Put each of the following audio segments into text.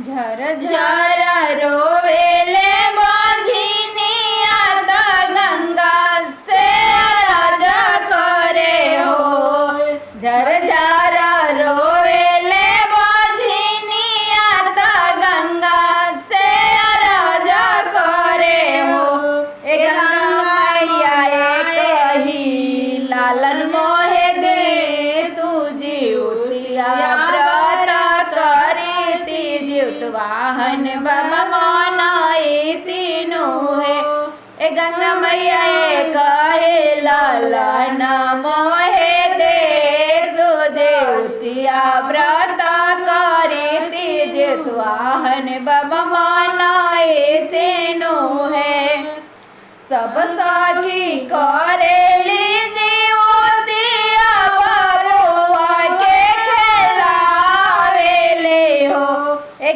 झर झर रोवेले बाझिनिया त गंगा से अरज करे हो। झर झर रोवेले बाझिनिया त गंगा से अरज करे हो। ए गंगा मैया कही लालन मोहे दे तुझी उतिया व्रत करी वाहन बाबा मनाई तीनू है। ए गंगा मैया कहे लालन मोहे दे तुझे उतिया व्रत करी तीज वाहन बाबा मनाई तीनू है। सब साथी करे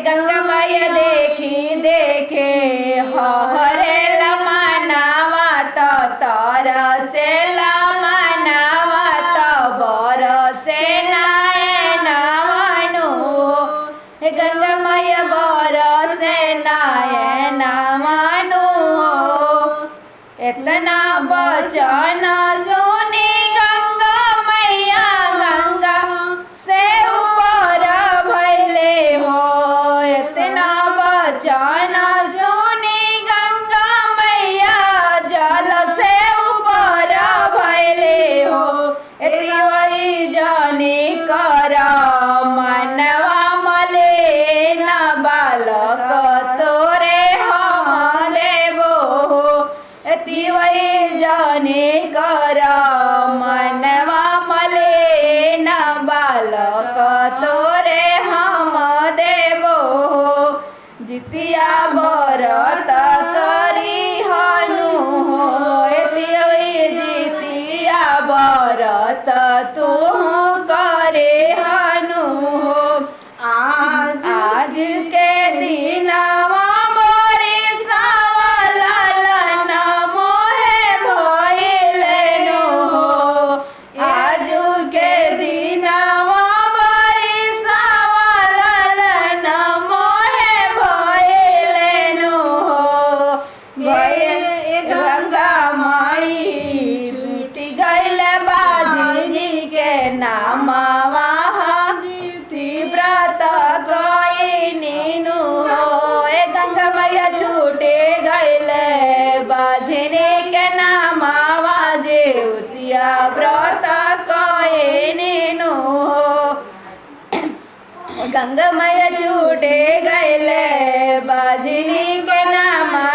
गंगा मैया देखी देखे हरे लमनावा तो तर से लमनावा तो बर से नयनवानु। गंगा मैया बर से नयनवानु। इतना बचन सुनी गंगा मैया गंगा से ऊपर भैले हो। बचन सुनी गंगा मैया जल से ऊपर भैले हो। वही जानी कर मनवा मले न बालक तोरे हम लेबो। वही जानी कर मनवा मले न बालक तोरे हम देबो। जितिया व्रत करी हनु हो। जितिया व्रत तू करे हनु हो। आज के दिनवा मोरी सावलन मोहे भइले हो। आज के दिनवा गंगा माई छूटी गईल बाझिनी के नामवा व्रत कईनु हो। ए गंगा मैया छूटे गईल बाझिनी के नामवा जेवतिया व्रत कईनु हो। गंगा मैया छूटे गईल बाझिनी के नामा